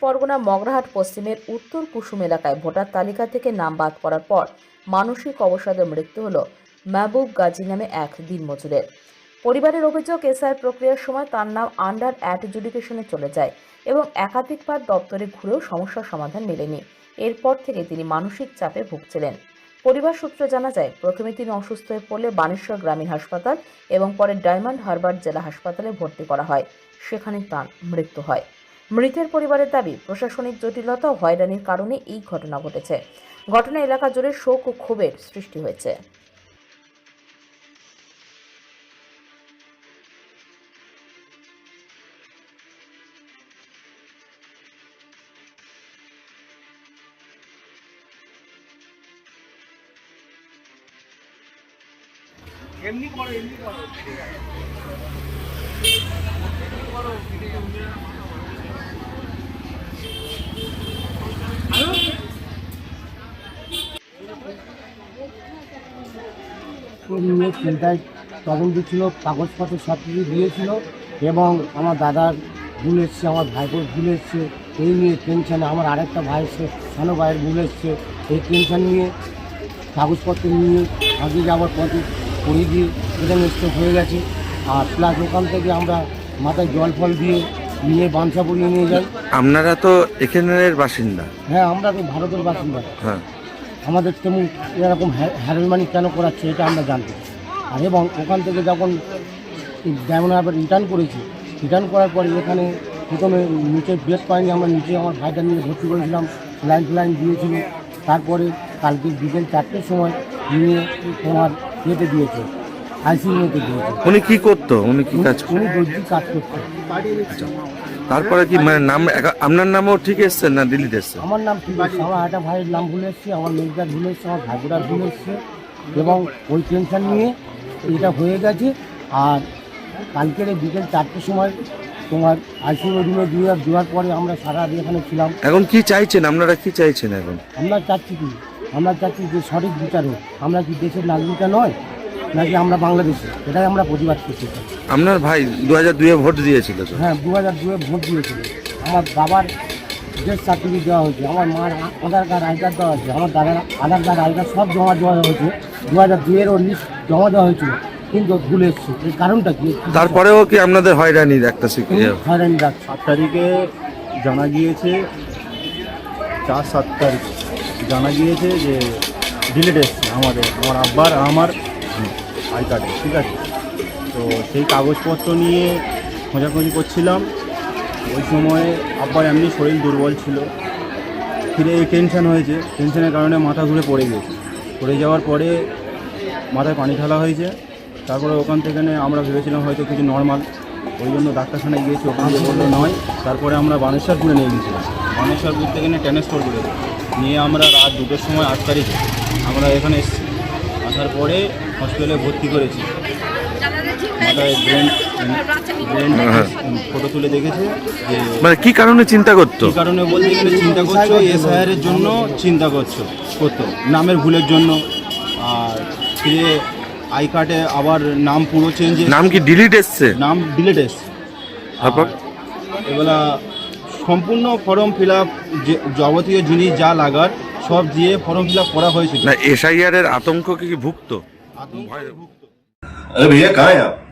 পরগনা মগরাহাট পশ্চিমের উত্তর কুসুম এলাকায় ভোটার তালিকা থেকে নাম বাদ পড়ার পর মানসিক অবসাদে মৃত্যু হল মাহবুব গাজী নামে এক দিনমজুরের। পরিবারের অভিযোগ, এসআইআর প্রক্রিয়ার সময় তার নাম আন্ডার অ্যাডজুডিকেশনে চলে যায় এবং একাধিকবার দপ্তরে ঘুরেও সমস্যার সমাধান মেলেনি। এরপর থেকে তিনি মানসিক চাপে ভুগছিলেন। পরিবার সূত্রে জানা যায়, প্রথমে তিনি অসুস্থ হয়ে পড়লে বানেশ্বর গ্রামীণ হাসপাতাল এবং পরে ডায়মন্ড হারবার জেলা হাসপাতালে ভর্তি করা হয়। সেখানে তার মৃত্যু হয়। মৃতের পরিবারের দাবি, প্রশাসনিক জটিলতা ও হয়রানির কারণে এই ঘটনা ঘটেছে। ঘটনা এলাকা জুড়ে শোক ও ক্ষোভের সৃষ্টি হয়েছে। এমনি করো নিয়ে চিন্তায় তদন্ত ছিল, কাগজপত্র সব কিছু দিয়েছিল এবং আমার দাদার ভুল এসছে, আমার ভাইপোর ভুল এসছে, এই নিয়ে টেনশানে আমার আরেকটা ভাই এসছে, সানো ভাইয়ের ভুল এসছে, এই টেনশান নিয়ে কাগজপত্র নিয়ে আগে যাওয়ার পথে পড়ে দিয়ে এটা স্ট্রোক হয়ে গেছে। আর প্লাস ওখান থেকে আমরা মাথায় জল ফল দিয়ে নিয়ে বাঞ্ছাপুরিয়ে নিয়ে যাই। আপনারা তো এখানের বাসিন্দা? হ্যাঁ, আমরা তো ভারতের বাসিন্দা। হ্যাঁ, আমাদের তেমন এরকম হ্যারাসমেন্ট কেন করাচ্ছে এটা আমরা জানতে। আর এবং ওখান থেকে যখন যেমন আবার রিটার্ন করেছি, রিটার্ন করার পরে এখানে প্রথমে নিচে বেড পাইনি, আমরা নিচে আমার ভাইটা নিয়ে ভর্তি করেছিলাম, লাইন দিয়েছিল। তারপরে কালকে বিকেল 4টের সময় নিয়ে তোমার ইয়েতে দিয়েছে, আইসিইউতে দিয়েছে। উনি কি করতো? উনি কি কাজ করতো? উনি দর্জি কাজ করতো। তারপরে কি মানে নাম আপনার নামও ঠিক এসছে না ডিলিট এসছে? আমার নাম ঠিক আছে, আমার একটা ভাইয়ের নাম ভুলে এসছে, আমার মেয়েটার ভুলে এসছে, আমার ভাইবোটার ভুলে এসছে এবং ওই টেনশন নিয়ে এটা হয়ে গেছে। আর কালকের বিকেল 4টের সময় তোমার আইসিইউ রুমে দেওয়ার পরে আমরা সারা রাত এখানে ছিলাম। এখন কি চাইছেন আপনারা? কি চাইছেন এখন? আমরা চাচ্ছি কি, আমরা চাচ্ছি যে সঠিক বিচার হোক। আমরা কি দেশের নাগরিকটা নয় নাকি আমরা বাংলাদেশে? এটাই আমরা প্রতিবাদ করতে চাই। আপনার ভাই 2002-এ ভোট দিয়েছিল তো? হ্যাঁ, 2002-এ ভোট দিয়েছিল। আমার বাবার ডেথ সার্টিফিকেট দেওয়া হয়েছে, আমার মার আধার কার্ড আই কার্ড দেওয়া হয়েছে, আমার দাদার আধার কার্ড আই কার্ড সব জমা দেওয়া হয়েছে। 2002-এর ওর লিস্ট জমা দেওয়া হয়েছিল, কিন্তু ভুলে এসছে। এই কারণটা কি? তারপরেও কি আপনাদের হয়রানির একটা হয়রানি রাখছে। 7 তারিখে জানা গিয়েছে, 4-7 তারিখ জানা গিয়েছে যে ডিলিট এসছে আমার আব্বার আর আমার আই কার্ডে, ঠিক আছে। তো সেই কাগজপত্র নিয়ে খোঁজাখুঁজি করছিলাম। ওই সময় আব্বার এমনি শরীর দুর্বল ছিল, ফিরে এই টেনশান হয়েছে, টেনশনের কারণে মাথা ঘুরে পড়ে গিয়েছে। পড়ে যাওয়ার পরে মাথায় পানি ঢালা হয়েছে। তারপরে ওখান থেকে আমরা ভেবেছিলাম হয়তো কিছু নর্মাল, ওই জন্য ডাক্তারখানায় গিয়েছি, ওখান থেকে বললো নয়। তারপরে আমরা বানেশ্বরপুরে নিয়ে গেছিলাম, বানেশ্বরপুর থেকে ট্রান্সফার করে নিয়ে আমরা রাত 2টোর সময় 8 তারিখে আমরা এখানে এসেছি। আসার পরে হসপিটালে ভর্তি করেছি। মাথায় ব্রেন ফটো তুলে দেখেছে যে মানে কি কারণে চিন্তা করতো? কী কারণে বলতে গেলে চিন্তা করছো, এসআইআরের জন্য চিন্তা করতো, নামের ভুলের জন্য। আর ফিরে আই কার্ডে আবার নাম পুরো চেঞ্জ। নাম কি ডিলিট এসছে? নাম ডিলিট এসছে। তারপর এবেলা সম্পূর্ণ ফর্ম ফিল আপ, যাবতীয় জিনিস যা লাগার সব দিয়ে ফর্ম ফিল আপ করা হয়েছিল। না, এসআইআর এর আতঙ্ক কি ভুক্ত? আতঙ্ক ভুক্ত। अरे भैया कहाँ हैं आप?